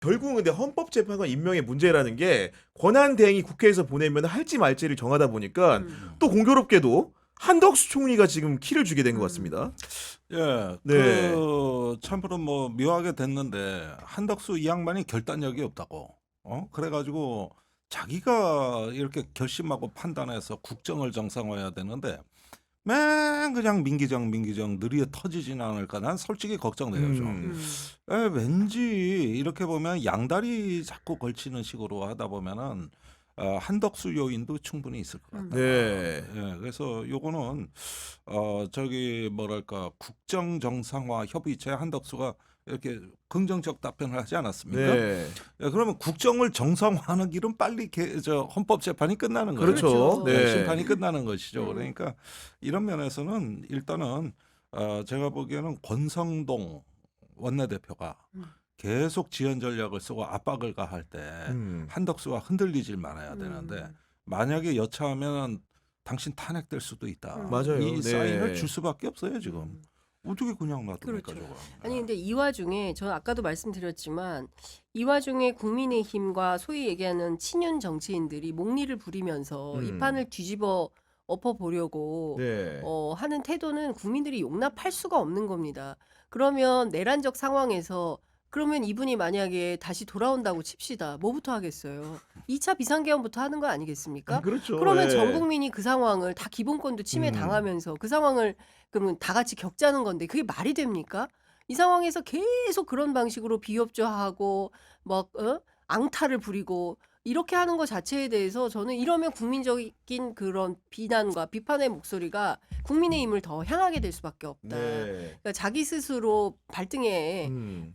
결국은 근데 헌법재판관 임명의 문제라는 게 권한 대행이 국회에서 보내면 할지 말지를 정하다 보니까 음. 또 공교롭게도 한덕수 총리가 지금 키를 주게 된 것 음. 같습니다. 예, 네. 참으로 뭐 묘하게 됐는데 한덕수 이 양반이 결단력이 없다고. 그래가지고 자기가 이렇게 결심하고 판단해서 국정을 정상화해야 되는데 맨 그냥 민기정 느리게 터지진 않을까 난 솔직히 걱정돼요 좀. 음. 왠지 이렇게 보면 양다리 자꾸 걸치는 식으로 하다 보면은 한덕수 요인도 충분히 있을 것 같다. 네. 예, 그래서 요거는 저기 뭐랄까 국정 정상화 협의체 한덕수가 이렇게 긍정적 답변을 하지 않았습니까? 네. 예, 그러면 국정을 정상화하는 길은 빨리 저 헌법재판이 끝나는 거예요. 그렇죠. 그렇죠. 네, 네. 심판이 끝나는 것이죠. 음. 그러니까 이런 면에서는 일단은 제가 보기에는 권성동 원내대표가 음. 계속 지연 전략을 쓰고 압박을 가할 때 음. 한덕수가 흔들리질 말아야 되는데 만약에 여차하면 당신 탄핵될 수도 있다. 맞아요. 이 네. 사인을 줄 수밖에 없어요 지금. 음. 어떻게 그냥 놔둡니까 그렇죠. 저거. 아니 근데 이 와중에 저는 아까도 말씀드렸지만 이 와중에 국민의힘과 소위 얘기하는 친윤 정치인들이 목리를 부리면서 이 판을 뒤집어 엎어보려고 네. 하는 태도는 국민들이 용납할 수가 없는 겁니다. 그러면 내란적 상황에서 그러면 이분이 만약에 다시 돌아온다고 칩시다. 뭐부터 하겠어요? 2차 비상계엄부터 하는 거 아니겠습니까? 그렇죠. 그러면 예. 전 국민이 그 상황을 다 기본권도 침해당하면서 그 상황을 그러면 다 같이 겪자는 건데 그게 말이 됩니까? 이 상황에서 계속 그런 방식으로 비협조하고 막 앙탈을 부리고 이렇게 하는 것 자체에 대해서 저는 이러면 국민적인 그런 비난과 비판의 목소리가 국민의힘을 더 향하게 될 수밖에 없다. 네. 그러니까 자기 스스로 발등에 음.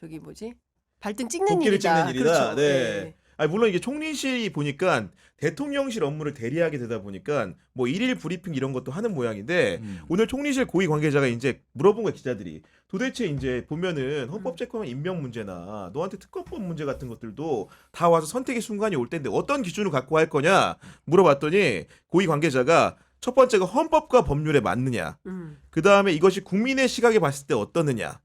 저기 뭐지? 발등 찍는 도끼를 일이다. 찍는 일이다. 그렇죠. 네. 예. 아니 물론 이게 총리실이 보니까 대통령실 업무를 대리하게 되다 보니까 뭐 일일 브리핑 이런 것도 하는 모양인데 오늘 총리실 고위 관계자가 이제 물어본 거예요 기자들이. 도대체 이제 보면은 헌법재판관 임명 문제나 너한테 특검법 문제 같은 것들도 다 와서 선택의 순간이 올 텐데 어떤 기준을 갖고 할 거냐 물어봤더니 고위 관계자가 첫 번째가 헌법과 법률에 맞느냐. 그 다음에 이것이 국민의 시각에 봤을 때 어떠느냐.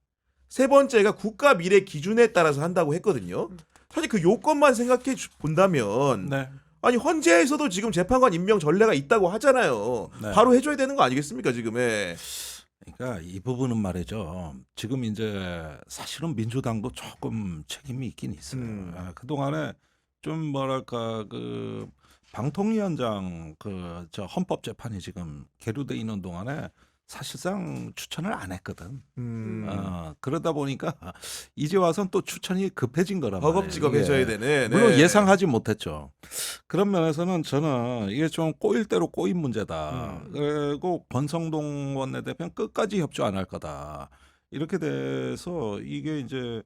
세 번째가 국가 미래 기준에 따라서 한다고 했거든요. 사실 그 요건만 생각해 본다면 네. 아니 헌재에서도 지금 재판관 임명 전례가 있다고 하잖아요. 네. 바로 해줘야 되는 거 아니겠습니까 지금에. 그러니까 이 부분은 말이죠. 지금 이제 사실은 민주당도 조금 책임이 있긴 있어요. 그동안에 좀 뭐랄까 그 방통위원장 저 헌법재판이 지금 계류돼 있는 동안에 사실상 추천을 안 했거든. 그러다 보니까 이제 와선 또 추천이 급해진 거란 말이에요. 허겁지겁해져야 이게. 되네. 물론 네. 예상하지 못했죠. 그런 면에서는 저는 이게 좀 꼬일 대로 꼬인 문제다. 그리고 권성동 원내대표는 끝까지 협조 안 할 거다. 이렇게 돼서 이게 이제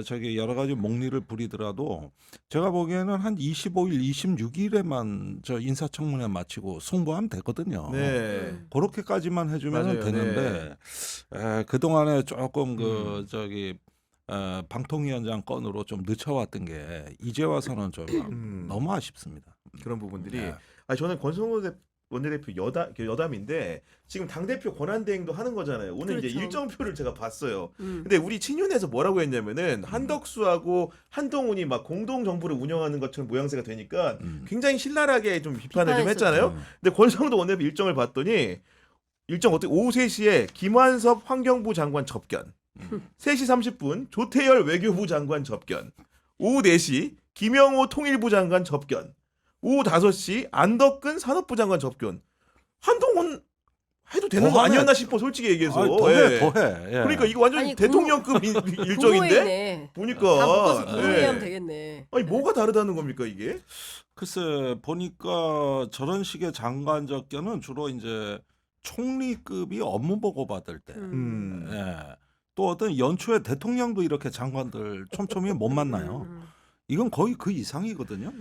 저기 여러 가지 목리를 부리더라도 제가 보기에는 한 25일, 26일에만 저 인사청문회 마치고 송부하면 되거든요. 네. 그렇게까지만 해주면 맞아요. 되는데 그 동안에 조금 그 저기 방통위원장 건으로 좀 늦춰왔던 게 이제 와서는 좀 너무 아쉽습니다. 그런 부분들이. 네. 아니 저는 권성동 원내대표 여담인데 지금 당대표 권한대행도 하는 거잖아요. 오늘 이제 그렇죠. 일정표를 제가 봤어요. 근데 우리 친윤에서 뭐라고 했냐면은 한덕수하고 한동훈이 막 공동 정부를 운영하는 것처럼 모양새가 되니까 굉장히 신랄하게 좀 비판을 좀 했잖아요. 근데 권성동 원내대표 일정을 봤더니 일정 어떻게 오후 3시에 김완섭 환경부 장관 접견. 3시 30분 조태열 외교부 장관 접견. 오후 4시 김영호 통일부 장관 접견. 오후 5시 안덕근 산업부 장관 접견. 한동훈 해도 되는 거 아니었나 싶어 솔직히 얘기해서. 더해. 예. 그러니까 이거 완전 아니, 대통령급 일정인데 국무회의네. 보니까 다 묶어서 예. 국무회의하면 되겠네. 아니 뭐가 다르다는 겁니까 이게? 글쎄 보니까 저런 식의 장관 접견은 주로 이제 총리급이 업무 보고 받을 때. 예. 또 어떤 연초에 대통령도 이렇게 장관들 촘촘히 못 만나요. 이건 거의 그 이상이거든요.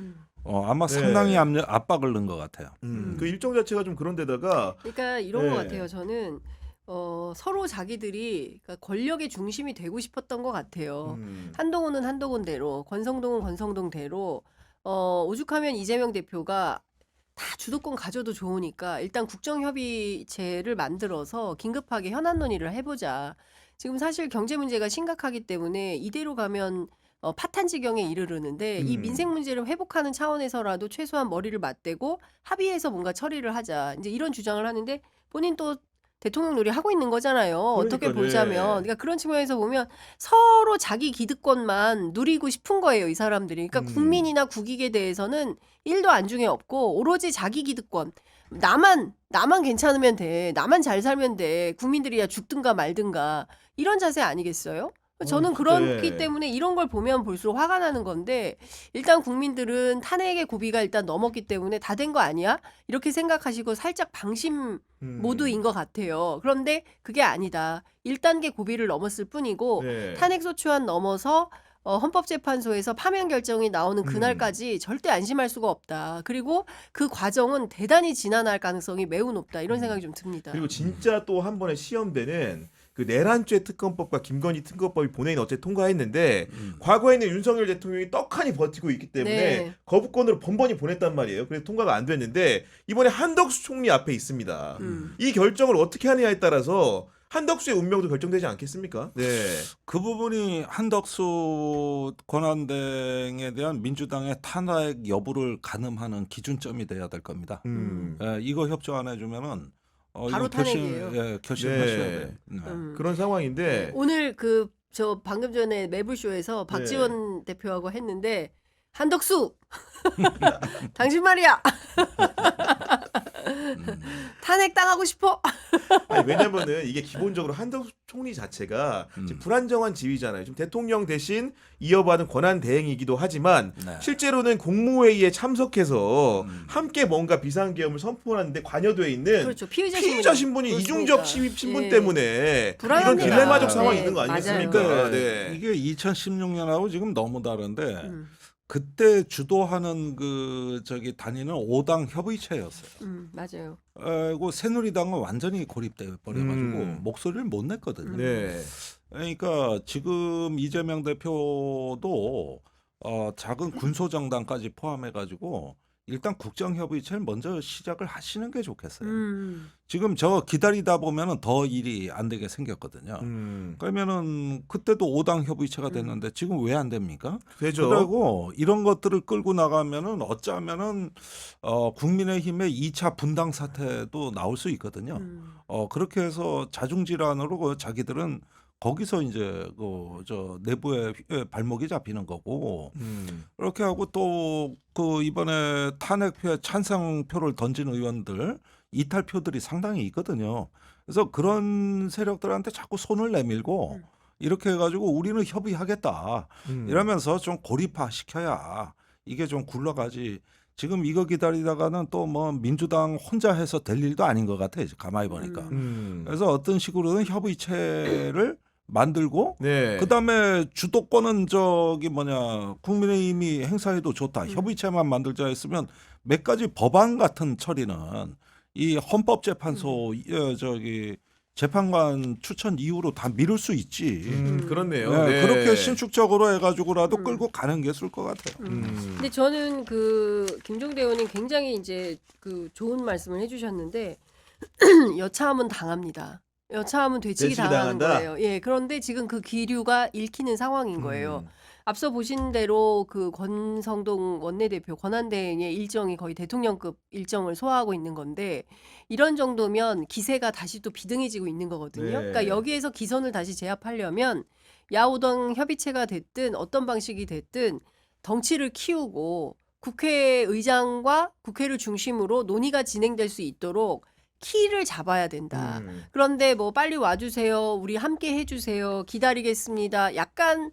아마 네. 상당히 압박을 넣은 것 같아요. 그 일정 자체가 좀 그런데다가 그러니까 이런 네. 것 같아요. 저는 서로 자기들이 그러니까 권력의 중심이 되고 싶었던 것 같아요. 한동훈은 한동훈대로, 권성동은 권성동대로 오죽하면 이재명 대표가 다 주도권 가져도 좋으니까 일단 국정협의체를 만들어서 긴급하게 현안 논의를 해보자. 지금 사실 경제 문제가 심각하기 때문에 이대로 가면 파탄 지경에 이르르는데 이 민생 문제를 회복하는 차원에서라도 최소한 머리를 맞대고 합의해서 뭔가 처리를 하자. 이제 이런 주장을 하는데 본인 또 대통령 놀이 하고 있는 거잖아요. 어떻게 그러니까요. 보자면. 예. 그러니까 그런 측면에서 보면 서로 자기 기득권만 누리고 싶은 거예요, 이 사람들이. 그러니까 국민이나 국익에 대해서는 1도 안중에 없고 오로지 자기 기득권. 나만 괜찮으면 돼. 나만 잘 살면 돼. 국민들이야 죽든가 말든가. 이런 자세 아니겠어요? 저는 진짜, 그렇기 예. 때문에 이런 걸 보면 볼수록 화가 나는 건데 일단 국민들은 탄핵의 고비가 일단 넘었기 때문에 다 된 거 아니야? 이렇게 생각하시고 살짝 방심 모드인 것 같아요. 그런데 그게 아니다. 1단계 고비를 넘었을 뿐이고 네. 탄핵소추안 넘어서 헌법재판소에서 파면 결정이 나오는 그날까지 절대 안심할 수가 없다. 그리고 그 과정은 대단히 지난할 가능성이 매우 높다. 이런 생각이 좀 듭니다. 그리고 진짜 또 한 번에 시험되는 그 내란죄 특검법과 김건희 특검법이 본회의는 어째 통과했는데 과거에는 윤석열 대통령이 떡하니 버티고 있기 때문에 네. 거부권으로 번번이 보냈단 말이에요. 그래서 통과가 안 됐는데 이번에 한덕수 총리 앞에 있습니다. 이 결정을 어떻게 하느냐에 따라서 한덕수의 운명도 결정되지 않겠습니까? 네. 그 부분이 한덕수 권한대행에 대한 민주당의 탄핵 여부를 가늠하는 기준점이 돼야 될 겁니다. 이거 협조 안 해주면은 바로 이건 결심, 탄핵이에요. 결심하셔야 네. 돼요. 네. 그런 상황인데 오늘 저 방금 전에 매불쇼에서 박지원 대표하고 했는데 한덕수 당신 말이야 탄핵 당하고 싶어. 아니, 왜냐면은 이게 기본적으로 한덕수 총리 자체가 지금 불안정한 지위잖아요. 지금 대통령 대신 이어받은 권한 대행이기도 하지만 네. 실제로는 국무회의에 참석해서 함께 뭔가 비상계엄을 선포하는데 관여돼 있는 그렇죠. 피의자 신분이 그렇습니다. 이중적 신분 예. 때문에 이런 불안합니다. 딜레마적 상황이 네, 있는 거 아니겠습니까? 맞아요. 네. 이게 2016년하고 지금 너무 다른데 그때 주도하는 단위는 5당 협의체였어요. 맞아요. 그 새누리당은 완전히 고립돼 버려가지고 목소리를 못 냈거든요. 네. 그러니까 지금 이재명 대표도 작은 군소정당까지 포함해가지고 일단 국정협의체를 먼저 시작을 하시는 게 좋겠어요. 지금 저 기다리다 보면은 더 일이 안 되게 생겼거든요. 그러면은 그때도 5당 협의체가 됐는데 지금 왜 안 됩니까? 되죠. 그리고 이런 것들을 끌고 나가면은 어쩌면은 국민의힘의 2차 분당 사태도 나올 수 있거든요. 그렇게 해서 자중질환으로 자기들은 거기서 이제 저 내부에 발목이 잡히는 거고 그렇게 하고 또 이번에 탄핵표에 찬성표를 던진 의원들 이탈표들이 상당히 있거든요. 그래서 그런 세력들한테 자꾸 손을 내밀고 이렇게 해가지고 우리는 협의하겠다 이러면서 좀 고립화 시켜야 이게 좀 굴러가지. 지금 이거 기다리다가는 또 뭐 민주당 혼자 해서 될 일도 아닌 것 같아요. 가만히 보니까. 그래서 어떤 식으로든 협의체를 만들고 네. 그다음에 주도권은 국민의힘이 행사해도 좋다. 협의체만 만들자 했으면 몇 가지 법안 같은 처리는 이 헌법재판소 재판관 추천 이후로 다 미룰 수 있지. 그렇네요. 네, 네. 그렇게 신축적으로 해가지고라도 끌고 가는 게 좋을 것 같아요. 근데 저는 김종대 의원님 굉장히 이제 좋은 말씀을 해주셨는데 여차하면 당합니다. 여차하면 되치기 당하는 당한다? 거예요. 예, 그런데 지금 그 기류가 읽히는 상황인 거예요. 앞서 보신 대로 권성동 원내대표 권한대행의 일정이 거의 대통령급 일정을 소화하고 있는 건데 이런 정도면 기세가 다시 또 비등해지고 있는 거거든요. 네. 그러니까 여기에서 기선을 다시 제압하려면 야오당 협의체가 됐든 어떤 방식이 됐든 덩치를 키우고 국회의장과 국회를 중심으로 논의가 진행될 수 있도록 키를 잡아야 된다. 그런데 뭐 빨리 와주세요. 우리 함께 해주세요. 기다리겠습니다. 약간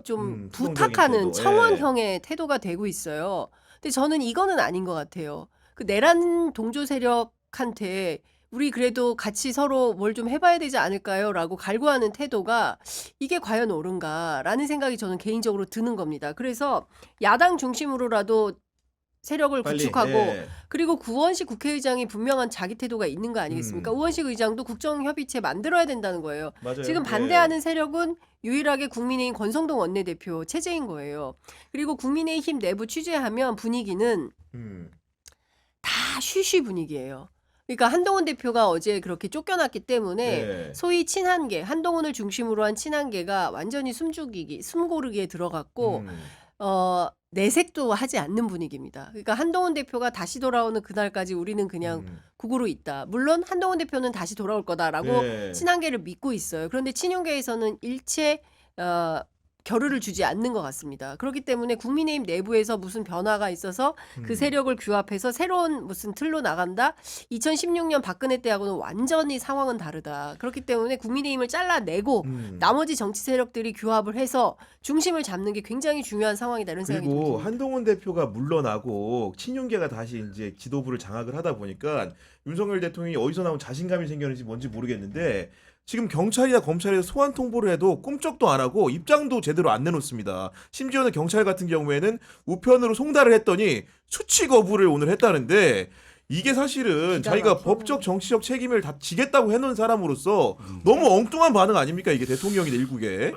좀 부탁하는 태도. 청원형의 태도가 되고 있어요. 근데 저는 이거는 아닌 것 같아요. 내란 동조 세력한테 우리 그래도 같이 서로 뭘 좀 해봐야 되지 않을까요? 라고 갈구하는 태도가 이게 과연 옳은가라는 생각이 저는 개인적으로 드는 겁니다. 그래서 야당 중심으로라도 세력을 빨리, 구축하고 네. 그리고 구원식 국회의장이 분명한 자기 태도가 있는 거 아니겠습니까? 우원식 의장도 국정협의체 만들어야 된다는 거예요. 맞아요. 지금 반대하는 세력은 유일하게 국민의힘 권성동 원내대표 체제인 거예요. 그리고 국민의힘 내부 취재하면 분위기는 다 쉬쉬 분위기예요. 그러니까 한동훈 대표가 어제 그렇게 쫓겨났기 때문에 네. 소위 친한계, 한동훈을 중심으로 한 친한계가 완전히 숨고르기에 들어갔고 음. 내색도 하지 않는 분위기입니다. 그러니까 한동훈 대표가 다시 돌아오는 그날까지 우리는 그냥 국으로 있다. 물론 한동훈 대표는 다시 돌아올 거다라고 네. 친한계를 믿고 있어요. 그런데 친윤계에서는 일체 겨루를 주지 않는 것 같습니다. 그렇기 때문에 국민의힘 내부에서 무슨 변화가 있어서 그 세력을 규합해서 새로운 무슨 틀로 나간다? 2016년 박근혜 때하고는 완전히 상황은 다르다. 그렇기 때문에 국민의힘을 잘라내고 나머지 정치 세력들이 규합을 해서 중심을 잡는 게 굉장히 중요한 상황이다. 이런 생각이 그리고 듭니다. 한동훈 대표가 물러나고 친윤계가 다시 이제 지도부를 장악을 하다 보니까 윤석열 대통령이 어디서 나온 자신감이 생겼는지 뭔지 모르겠는데 지금 경찰이나 검찰에서 소환 통보를 해도 꿈쩍도 안 하고 입장도 제대로 안 내놓습니다. 심지어는 경찰 같은 경우에는 우편으로 송달을 했더니 수치 거부를 오늘 했다는데 이게 사실은 기가 자기가 막히네. 법적 정치적 책임을 다 지겠다고 해놓은 사람으로서 너무 엉뚱한 반응 아닙니까 이게 대통령이 일국에.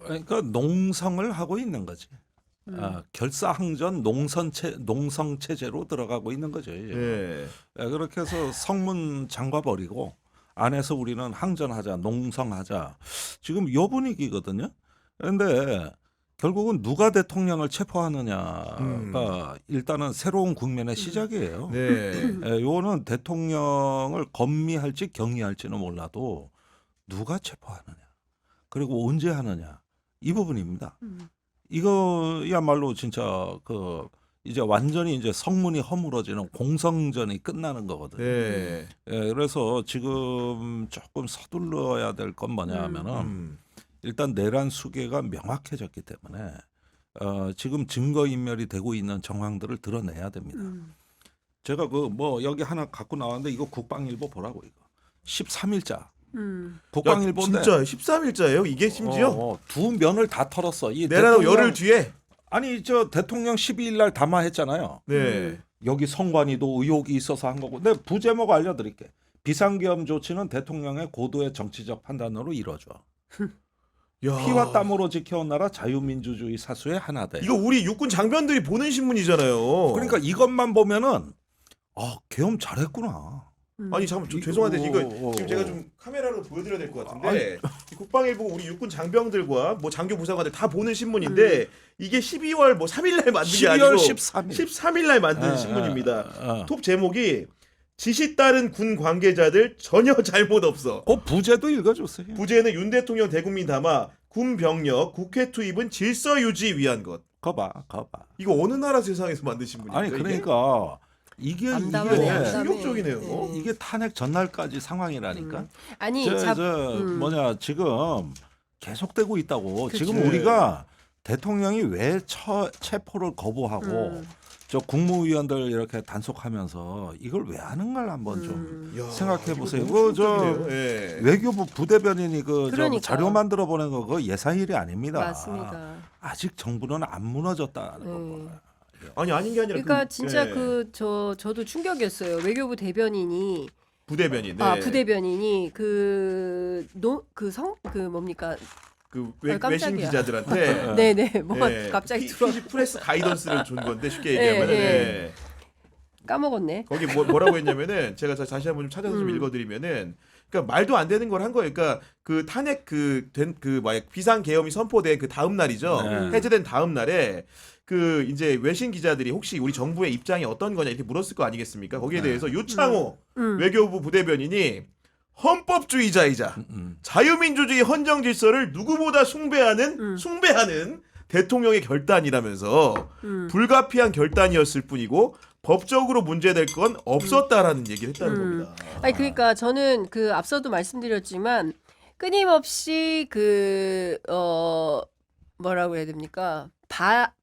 그러니까 농성을 하고 있는 거지. 결사항전 농성 체제로 들어가고 있는 거죠. 이제. 네. 그렇게 해서 성문 잠가버리고 안에서 우리는 항전하자, 농성하자. 지금 이 분위기거든요. 그런데 결국은 누가 대통령을 체포하느냐가 일단은 새로운 국면의 시작이에요. 네. 요거는 대통령을 검미할지 경위할지는 몰라도 누가 체포하느냐, 그리고 언제 하느냐 이 부분입니다. 이거야말로 진짜 이제 완전히 이제 성문이 허물어지는 공성전이 끝나는 거거든요. 네. 그래서 지금 조금 서둘러야 될 건 뭐냐 하면은 일단 내란 수계가 명확해졌기 때문에 지금 증거 인멸이 되고 있는 정황들을 드러내야 됩니다. 제가 여기 하나 갖고 나왔는데 이거 국방일보 보라고 이거 13일자 국방일보인데 진짜 13일자예요? 이게 심지어? 두 면을 다 털었어. 이 내란하고 열흘 뒤에. 아니 저 대통령 12일 날 담화했잖아요. 네. 여기 성관이도 의혹이 있어서 한 거고. 내 부제목 알려드릴게. 비상계엄 조치는 대통령의 고도의 정치적 판단으로 이뤄져. 야. 피와 땀으로 지켜온 나라 자유민주주의 사수의 하나다. 이거 우리 육군 장병들이 보는 신문이잖아요. 그러니까 이것만 보면은 계엄 잘했구나. 아니 잠깐 죄송한데 이거 지금 제가 좀 카메라로 보여드려야 될 것 같은데 이 국방일보 우리 육군 장병들과 뭐 장교 부사관들 다 보는 신문인데 이게 12월 뭐 3일날 만든 게 12월 아니고 13일. 13일날 만든 신문입니다. 톱 제목이 지시 따른 군 관계자들 전혀 잘못 없어. 그 부제도 읽어줬어요. 부제는 윤 대통령 대국민 담아 군 병력 국회 투입은 질서 유지 위한 것. 거봐. 이거 어느 나라 세상에서 만든 신문입니까? 아니 그러니까 이게 암담하네, 암담해. 충격적이네요. 이게 탄핵 전날까지 상황이라니까. 아니 지금 계속되고 있다고. 그치. 지금 우리가 대통령이 왜 체포를 거부하고 저 국무위원들 이렇게 단속하면서 이걸 왜 하는 걸 한번 좀 야, 생각해 보세요. 이거 너무 저 충격적이네요. 예. 외교부 부대변인이 저 그러니까. 자료 만들어 보낸 거 그거 예사일이 아닙니다. 맞습니다. 아직 정부는 안 무너졌다는 거예요. 아닌 게 아니라 그러니까 진짜 예. 저도 충격이었어요. 외교부 대변인이 부대변인. 네. 부대변인이 뭡니까? 외신 외신 깜짝이야. 기자들한테 네네 뭐 예, 갑자기 들어 프레스 가이던스를 준 건데 쉽게 예, 얘기하면 예. 예. 까먹었네. 거기 뭐라고 했냐면은 제가 다시 한번 좀 찾아서 좀 읽어드리면은 그러니까 말도 안 되는 걸 한 거예요. 그러니까 그 탄핵 비상 계엄이 선포된 그 다음 날이죠. 해제된 다음 날에 그 이제 외신 기자들이 혹시 우리 정부의 입장이 어떤 거냐 이렇게 물었을 거 아니겠습니까? 거기에 대해서 유창호 외교부 부대변인이 헌법주의자이자 자유민주주의 헌정 질서를 누구보다 숭배하는 대통령의 결단이라면서 불가피한 결단이었을 뿐이고 법적으로 문제될 건 없었다라는 얘기를 했다는 겁니다. 아니 그러니까 저는 앞서도 말씀드렸지만 끊임없이 뭐라고 해야 됩니까?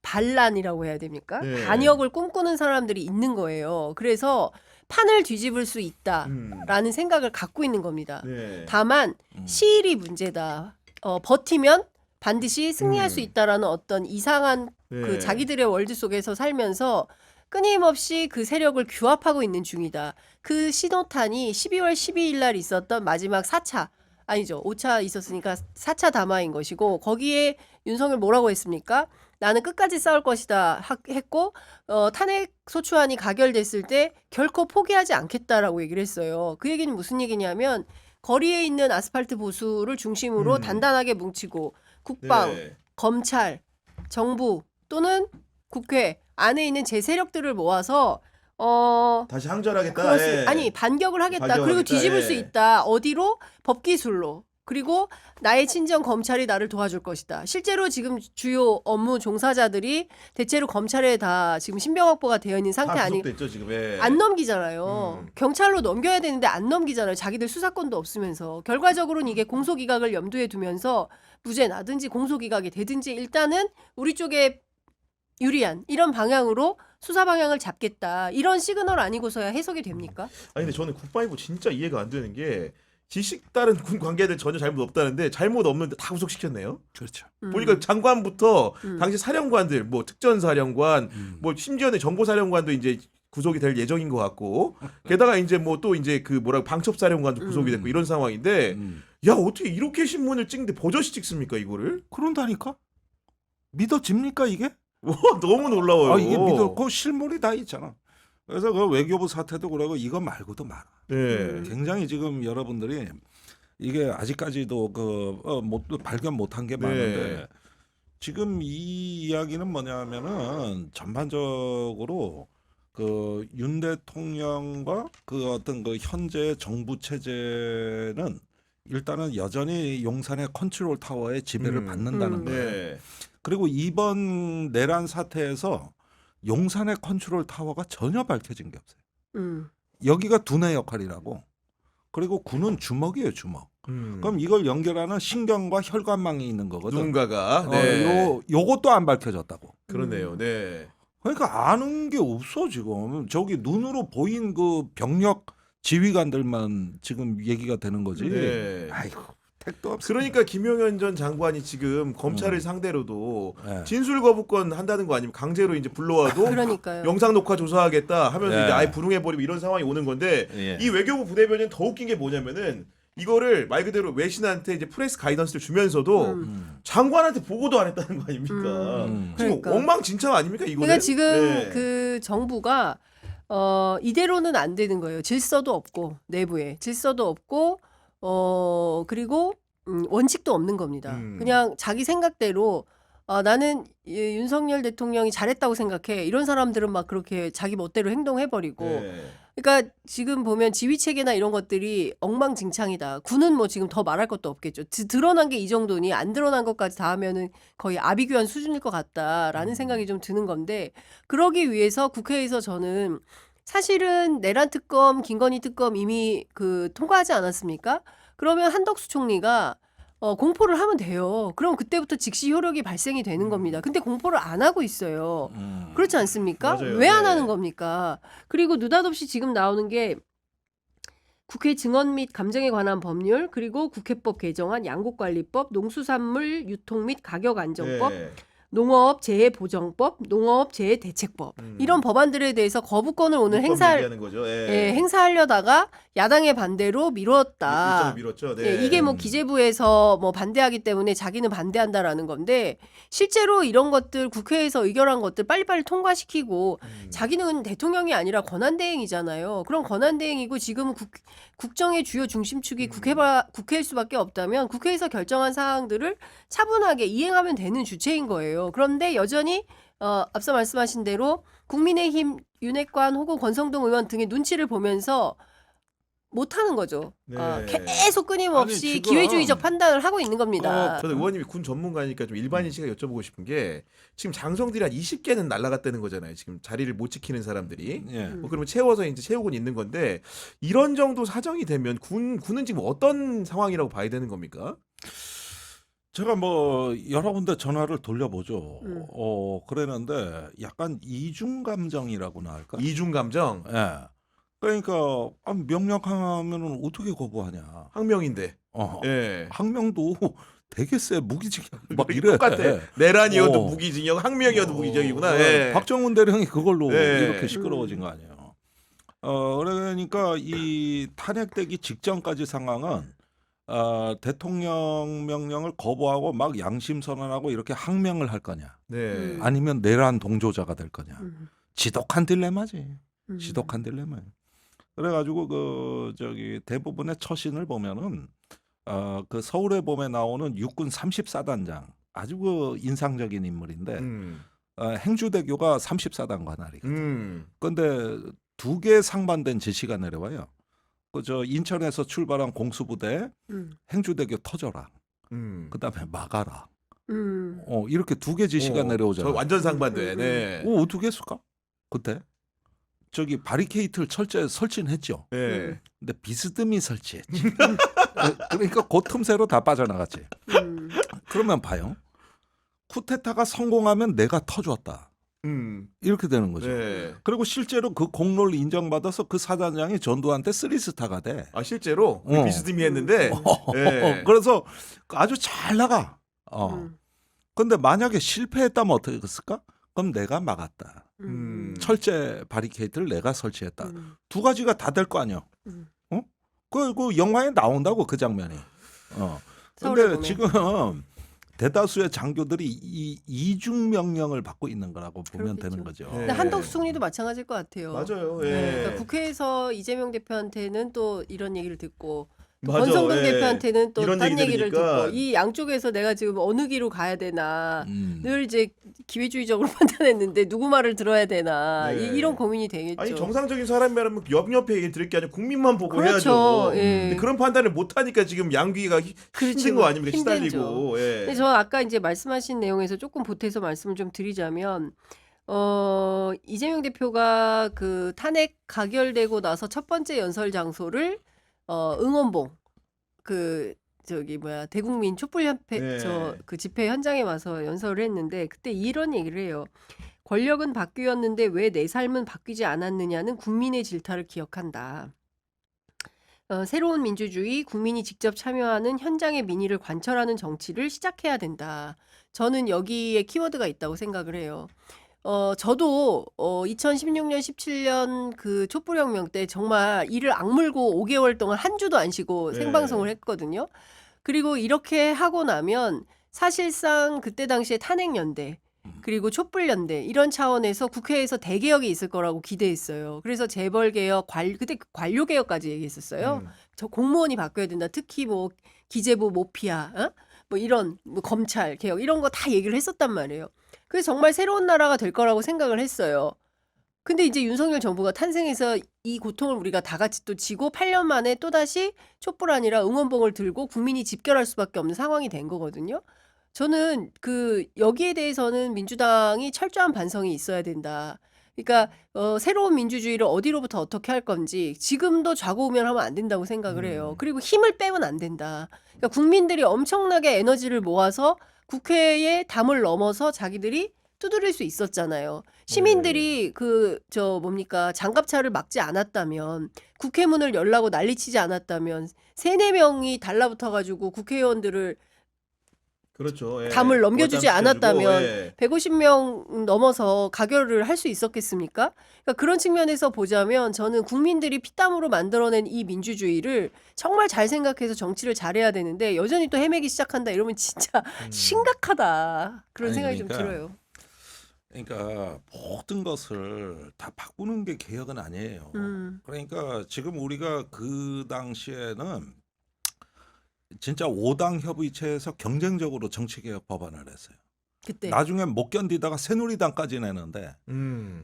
반란이라고 해야 됩니까? 네. 반역을 꿈꾸는 사람들이 있는 거예요. 그래서 판을 뒤집을 수 있다라는 생각을 갖고 있는 겁니다. 네. 다만 시일이 문제다. 버티면 반드시 승리할 수 있다라는 어떤 이상한 네. 자기들의 월드 속에서 살면서 끊임없이 그 세력을 규합하고 있는 중이다. 그 신호탄이 12월 12일 날 있었던 마지막 4차 아니죠. 5차 있었으니까 4차 담화인 것이고 거기에 윤석열 뭐라고 했습니까? 나는 끝까지 싸울 것이다 했고 탄핵 소추안이 가결됐을 때 결코 포기하지 않겠다라고 얘기를 했어요. 그 얘기는 무슨 얘기냐면 거리에 있는 아스팔트 보수를 중심으로 단단하게 뭉치고 국방, 네. 검찰, 정부 또는 국회 안에 있는 제 세력들을 모아서 다시 항전하겠다. 그렇습니다. 예. 아니 반격을 하겠다. 반격을 그리고 하겠다. 뒤집을 예. 수 있다. 어디로? 법기술로. 그리고 나의 친정 검찰이 나를 도와줄 것이다. 실제로 지금 주요 업무 종사자들이 대체로 검찰에 다 지금 신병 확보가 되어 있는 상태 다 아니 구속됐죠 지금. 예. 안 넘기잖아요. 경찰로 넘겨야 되는데 안 넘기잖아요. 자기들 수사권도 없으면서. 결과적으로는 이게 공소기각을 염두에 두면서 무죄 나든지 공소기각이 되든지 일단은 우리 쪽에 유리한 이런 방향으로 수사 방향을 잡겠다. 이런 시그널 아니고서야 해석이 됩니까? 아니 근데 저는 국방부 진짜 이해가 안 되는 게 지식 다른 군 관계들 전혀 잘못 없다는데 잘못 없는데 다 구속시켰네요. 그렇죠. 보니까 장관부터 음. 당시 사령관들 뭐 특전사령관 뭐 심지어는 정보사령관도 이제 구속이 될 예정인 것 같고 게다가 이제 뭐 또 이제 그 뭐라고 방첩사령관도 구속이 됐고 이런 상황인데 야 어떻게 이렇게 신문을 찍는데 버젓이 찍습니까 이거를? 그런다니까? 믿어집니까 이게? 와 너무 놀라워요. 아 이게 믿어. 그 실물이 다 있잖아. 그래서 그 외교부 사태도 그러고 이거 말고도 많아. 네. 굉장히 지금 여러분들이 이게 아직까지도 발견 못한 게 많은데 지금 이 이야기는 뭐냐면은 전반적으로 그 윤 대통령과 그 어떤 그 현재 정부 체제는 일단은 여전히 용산의 컨트롤 타워의 지배를 받는다는 거예요. 네. 그리고 이번 내란 사태에서 용산의 컨트롤 타워가 전혀 밝혀진 게 없어요. 여기가 두뇌 역할이라고. 그리고 군은 주먹이에요, 주먹. 그럼 이걸 연결하는 신경과 혈관망이 있는 거거든. 누군가가 네. 요것도 안 밝혀졌다고. 그러네요. 네. 그러니까 아는 게 없어 지금. 저기 눈으로 보인 그 병력 지휘관들만 지금 얘기가 되는 거지. 네. 아이고 택도 없어. 그러니까 김용현 전 장관이 지금 검찰을 상대로도 네. 진술 거부권 한다는 거 아니면 강제로 이제 불러와도 그러니까요. 영상 녹화 조사하겠다 하면서 네. 이제 아예 불응해버리고 이런 상황이 오는 건데 예. 이 외교부 부대변인 더 웃긴 게 뭐냐면은 이거를 말 그대로 외신한테 이제 프레스 가이던스를 주면서도 장관한테 보고도 안 했다는 거 아닙니까? 지금 그러니까. 엉망진창 아닙니까 이거는? 그러니까 지금 네. 그 정부가 이대로는 안 되는 거예요. 질서도 없고 내부에 질서도 없고 그리고 원칙도 없는 겁니다. 그냥 자기 생각대로 나는 윤석열 대통령이 잘했다고 생각해. 이런 사람들은 막 그렇게 자기 멋대로 행동해버리고. 네. 그러니까 지금 보면 지휘 체계나 이런 것들이 엉망진창이다. 군은 뭐 지금 더 말할 것도 없겠죠. 드러난 게 이 정도니 안 드러난 것까지 다 하면은 거의 아비규환 수준일 것 같다라는 생각이 좀 드는 건데 그러기 위해서 국회에서 저는 사실은 내란 특검, 김건희 특검 이미 통과하지 않았습니까? 그러면 한덕수 총리가 공포를 하면 돼요. 그럼 그때부터 즉시 효력이 발생이 되는 겁니다. 근데 공포를 안 하고 있어요. 그렇지 않습니까? 맞아요. 왜 안 네. 하는 겁니까? 그리고 느닷없이 지금 나오는 게 국회 증언 및 감정에 관한 법률, 그리고 국회법 개정안, 양곡관리법, 농수산물 유통 및 가격 안정법, 네. 농업재해보정법, 농업재해대책법 이런 법안들에 대해서 거부권을 오늘 얘기하는 거죠. 예. 행사하려다가 야당의 반대로 미뤘다. 일정을 밀었죠. 네. 예, 이게 뭐 기재부에서 뭐 반대하기 때문에 자기는 반대한다라는 건데 실제로 이런 것들 국회에서 의결한 것들 빨리빨리 통과시키고 자기는 대통령이 아니라 권한대행이잖아요. 그럼 권한대행이고 지금은 국정의 주요 중심축이 국회일 수밖에 없다면 국회에서 결정한 사항들을 차분하게 이행하면 되는 주체인 거예요. 그런데 여전히 앞서 말씀하신 대로 국민의힘 윤핵관 혹은 권성동 의원 등의 눈치를 보면서 못하는 거죠. 네. 계속 끊임없이 아니, 지금 기회주의적 판단을 하고 있는 겁니다. 저는 의원님이 군 전문가니까 좀 일반인 시각 여쭤보고 싶은 게 지금 장성들이 한 20개는 날라갔다는 거잖아요. 지금 자리를 못 지키는 사람들이. 예. 뭐 그러면 채워서 이제 채우고 있는 건데 이런 정도 사정이 되면 군은 지금 어떤 상황이라고 봐야 되는 겁니까? 제가 뭐 여러 군데 전화를 돌려보죠. 음. 그랬는데 약간 이중 감정이라고나 할까? 이중 감정, 예. 그러니까 명령하면은 어떻게 거부하냐. 항명인데. 어. 예. 항명도 되게 세 무기징역 막 이래. 똑같아. 내란이어도 어. 무기징역, 항명이어도 무기징역이구나. 어, 예. 박정훈 대령이 그걸로 예. 이렇게 시끄러워진 거 아니에요. 그러니까 이 탄핵되기 직전까지 상황은 대통령 명령을 거부하고 막 양심 선언하고 이렇게 항명을 할 거냐, 네. 아니면 내란 동조자가 될 거냐. 지독한 딜레마지. 음. 지독한 딜레마예요. 그래가지고 그 저기 대부분의 처신을 보면은 그 서울의 봄에 나오는 육군 34단장 아주 그 인상적인 인물인데 행주대교가 34단 관할이거든. 그런데 두 개 상반된 지시가 내려와요. 그 저 인천에서 출발한 공수부대 행주대교 터져라. 그다음에 막아라. 이렇게 두 개 지시가 내려오잖아요. 저 완전 상반돼. 네. 어떻게 했을까? 그때 저기 바리케이트를 철저히 설치는 했죠. 네. 근데 비스듬히 설치했지. 그러니까 그 틈새로 다 빠져나갔지. 그러면 봐요. 쿠데타가 성공하면 내가 터줬다. 이렇게 되는 거죠. 네. 그리고 실제로 그 공로를 인정받아서 그 사단장이 전두환한테 3스타가 돼. 아 실제로 비스듬히 했는데. 네. 그래서 아주 잘 나가. 근데 만약에 실패했다면 어떻게 했을까? 그럼 내가 막았다. 철제 바리케이트를 내가 설치했다. 두 가지가 다 될 거 아니야. 그 영화에 나온다고 그 장면이. 근데 지금 대다수의 장교들이 이 이중 명령을 받고 있는 거라고 보면 그렇겠죠. 되는 거죠. 네. 근데 한덕수 총리도 마찬가지일 것 같아요. 맞아요. 네, 예. 그러니까 국회에서 이재명 대표한테는 또 이런 얘기를 듣고 또 맞아, 권성동 예. 대표한테는 또 이런 딴 얘기 얘기를 들으니까. 듣고 이 양쪽에서 내가 지금 어느 길로 가야 되나 늘 음. 이제 기회주의적으로 판단했는데 누구 말을 들어야 되나 네. 이런 고민이 되겠죠. 아니 정상적인 사람이라면 옆 얘기 들을 게 아니라 국민만 보고 그렇죠. 해야죠. 예. 근데 그런 판단을 못 하니까 지금 양귀가 그렇죠. 힘든 거 아닙니까? 힘들죠. 시달리고. 예. 근데 저 아까 이제 말씀하신 내용에서 조금 보태서 말씀을 좀 드리자면 이재명 대표가 그 탄핵 가결되고 나서 첫 번째 연설 장소를 응원봉 그 저기 뭐야 대국민 촛불협회 네. 저 그 집회 현장에 와서 연설을 했는데 그때 이런 얘기를 해요. 권력은 바뀌었는데 왜 내 삶은 바뀌지 않았느냐는 국민의 질타를 기억한다. 새로운 민주주의, 국민이 직접 참여하는 현장의 민의를 관철하는 정치를 시작해야 된다. 저는 여기에 키워드가 있다고 생각을 해요. 저도 2016년, 17년 그 촛불혁명 때 정말 이를 악물고 5개월 동안 한 주도 안 쉬고 네. 생방송을 했거든요. 그리고 이렇게 하고 나면 사실상 그때 당시에 탄핵연대 그리고 촛불연대 이런 차원에서 국회에서 대개혁이 있을 거라고 기대했어요. 그래서 재벌개혁, 그때 관료개혁까지 얘기했었어요. 저 공무원이 바뀌어야 된다. 특히 뭐 기재부 모피아, 뭐 이런 뭐 검찰 개혁 이런 거 다 얘기를 했었단 말이에요. 그래서 정말 새로운 나라가 될 거라고 생각을 했어요. 근데 이제 윤석열 정부가 탄생해서 이 고통을 우리가 다 같이 또 지고 8년 만에 또다시 촛불 아니라 응원봉을 들고 국민이 집결할 수밖에 없는 상황이 된 거거든요. 저는 그 여기에 대해서는 민주당이 철저한 반성이 있어야 된다. 그러니까 새로운 민주주의를 어디로부터 어떻게 할 건지 지금도 좌고우면하면 안 된다고 생각을 해요. 그리고 힘을 빼면 안 된다. 그러니까 국민들이 엄청나게 에너지를 모아서 국회의 담을 넘어서 자기들이 두드릴 수 있었잖아요. 시민들이 뭡니까 장갑차를 막지 않았다면 국회문을 열라고 난리치지 않았다면 3-4명이 달라붙어가지고 국회의원들을 그렇죠. 예. 담을 넘겨주지 않았다면 예. 150명 넘어서 가결을 할 수 있었겠습니까? 그러니까 그런 측면에서 보자면 저는 국민들이 피땀으로 만들어낸 이 민주주의를 정말 잘 생각해서 정치를 잘해야 되는데 여전히 또 헤매기 시작한다 이러면 진짜 심각하다 그런 아니, 생각이 그러니까 좀 들어요. 그러니까 모든 것을 다 바꾸는 게 개혁은 아니에요. 그러니까 지금 우리가 그 당시에는 진짜 5당 협의체에서 경쟁적으로 정치개혁 법안을 했어요. 그때 나중에 못 견디다가 새누리당까지 내는데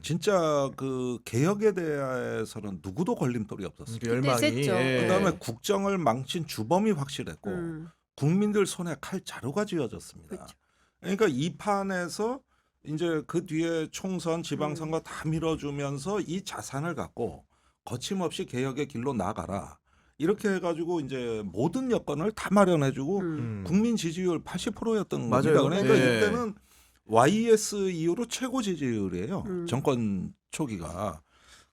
진짜 그 개혁에 대해서는 누구도 걸림돌이 없었어요. 그 열망이. 셌죠. 예. 그다음에 국정을 망친 주범이 확실했고 음, 국민들 손에 칼 자루가 쥐어졌습니다. 그렇죠. 그러니까 이 판에서 이제 그 뒤에 총선, 지방선거 다 밀어주면서 이 자산을 갖고 거침없이 개혁의 길로 나가라. 이렇게 해가지고 이제 모든 여건을 다 마련해주고 국민 지지율 80%였던 겁니다. 맞아요. 그러니까 예. 이때는 YS 이후로 최고 지지율이에요. 정권 초기가.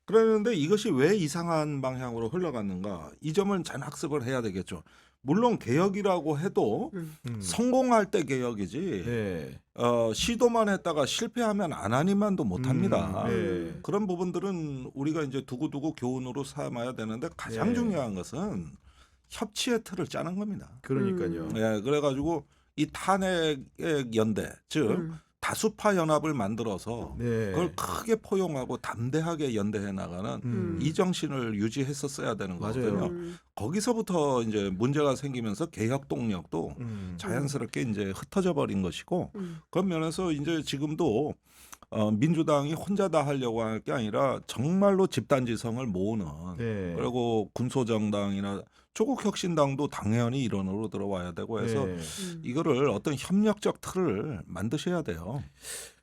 그랬는데 이것이 왜 이상한 방향으로 흘러갔는가? 이 점은 잘 학습을 해야 되겠죠. 물론 개혁이라고 해도 성공할 때 개혁이지. 예. 시도만 했다가 실패하면 안 하니만도 못합니다. 예. 그런 부분들은 우리가 이제 두고두고 교훈으로 삼아야 되는데 가장 예. 중요한 것은 협치의 틀을 짜는 겁니다. 그러니까요. 예, 그래가지고 이 탄핵 연대, 즉 음. 다수파 연합을 만들어서 네. 그걸 크게 포용하고 담대하게 연대해 나가는 이 정신을 유지했었어야 되는 맞아요. 거거든요. 음. 거기서부터 이제 문제가 생기면서 개혁 동력도 자연스럽게 이제 흩어져 버린 것이고 음. 그런 면에서 이제 지금도 민주당이 혼자 다 하려고 할 게 아니라 정말로 집단지성을 모으는 네. 그리고 군소정당이나 조국혁신당도 당연히 일원으로 들어와야 되고 해서 네. 이거를 어떤 협력적 틀을 만드셔야 돼요.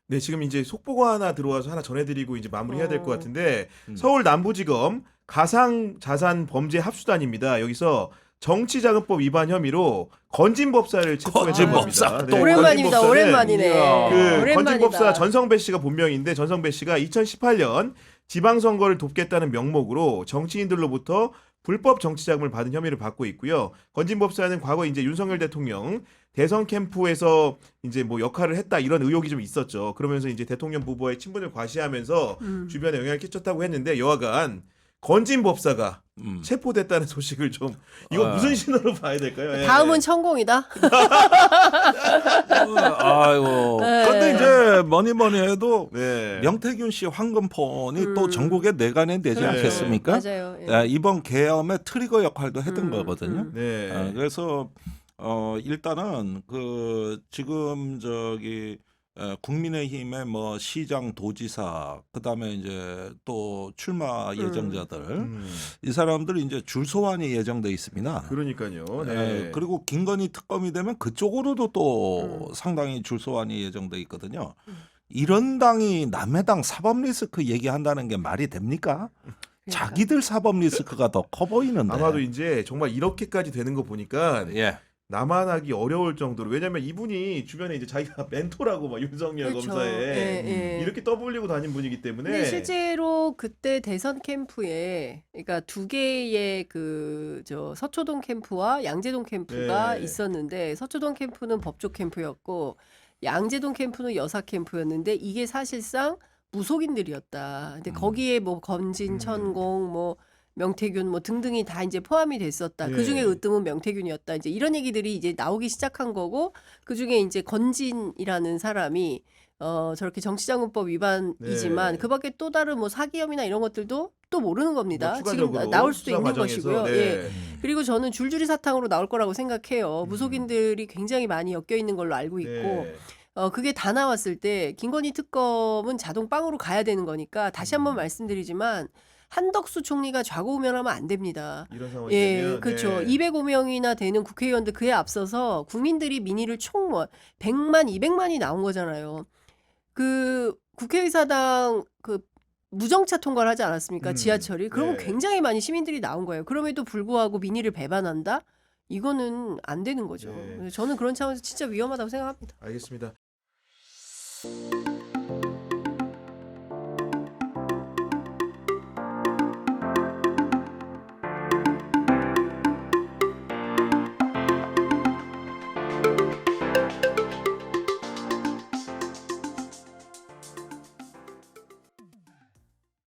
네, 지금 이제 속보가 하나 들어와서 하나 전해드리고 이제 마무리해야 될 것 같은데 음. 서울 남부지검 가상자산 범죄 합수단입니다. 여기서 정치자금법 위반 혐의로 건진법사를 체포했던 건진법사 겁니다. 또 오랜만입니다. 건진법사는 오랜만이네. 이야. 그 오랜만이다. 건진법사 전성배 씨가 본명인데 전성배 씨가 2018년 지방선거를 돕겠다는 명목으로 정치인들로부터 불법 정치자금을 받은 혐의를 받고 있고요. 건진법사는 과거 이제 윤석열 대통령 대선 캠프에서 이제 뭐 역할을 했다 이런 의혹이 좀 있었죠. 그러면서 이제 대통령 부부의 친분을 과시하면서 주변에 영향을 끼쳤다고 했는데 여하간 건진법사가 체포됐다는 소식을 좀 이거 무슨 신호로 봐야 될까요? 예. 다음은 천공이다. 아이고. 네. 근데 이제 뭐니 해도 네. 명태균 씨 황금폰이 또 전국에 내관이 되지 네. 않겠습니까? 맞아요. 예. 이번 계엄의 트리거 역할도 했던 거거든요. 네. 그래서 일단은 그 지금 저기 국민의힘의 뭐 시장, 도지사, 그다음에 이제 또 출마 예정자들 이 사람들이 이제 줄 소환이 예정돼 있습니다. 그러니까요. 네. 그리고 김건희 특검이 되면 그쪽으로도 또 상당히 줄 소환이 예정돼 있거든요. 이런 당이 남의 당 사법 리스크 얘기한다는 게 말이 됩니까? 자기들 사법 리스크가 더 커 보이는데. 아마도 이제 정말 이렇게까지 되는 거 보니까 예. 남한하기 어려울 정도로 왜냐면 이분이 주변에 이제 자기가 멘토라고 막 윤석열 그렇죠. 검사에 예, 예. 이렇게 떠벌리고 다닌 분이기 때문에 근데 실제로 그때 대선 캠프에 그러니까 두 개의 그 저 서초동 캠프와 양재동 캠프가 네. 있었는데 서초동 캠프는 법조 캠프였고 양재동 캠프는 여사 캠프였는데 이게 사실상 무속인들이었다. 근데 거기에 뭐 건진, 천공, 뭐 명태균 뭐 등등이 다 이제 포함이 됐었다. 예. 그 중에 으뜸은 명태균이었다. 이제 이런 얘기들이 이제 나오기 시작한 거고 그 중에 이제 건진이라는 사람이 저렇게 정치자금법 위반이지만 네. 그밖에 또 다른 뭐 사기 혐의나 이런 것들도 또 모르는 겁니다. 뭐 지금 추가적으로 나올 수도 수사 있는 과정에서, 것이고요. 네. 예. 그리고 저는 줄줄이 사탕으로 나올 거라고 생각해요. 무속인들이 굉장히 많이 엮여 있는 걸로 알고 있고 네. 그게 다 나왔을 때 김건희 특검은 자동 빵으로 가야 되는 거니까 다시 한번 말씀드리지만 한덕수 총리가 좌고우면하면 안 됩니다. 이런 상황이 예, 되면 그렇죠. 네. 205명이나 되는 국회의원들 그에 앞서서 국민들이 민의를 총 100만, 200만이 나온 거잖아요. 그 국회의사당 그 무정차 통과를 하지 않았습니까? 지하철이. 그러면 네. 굉장히 많이 시민들이 나온 거예요. 그럼에도 불구하고 민의를 배반한다? 이거는 안 되는 거죠. 네. 저는 그런 차원에서 진짜 위험하다고 생각합니다. 알겠습니다.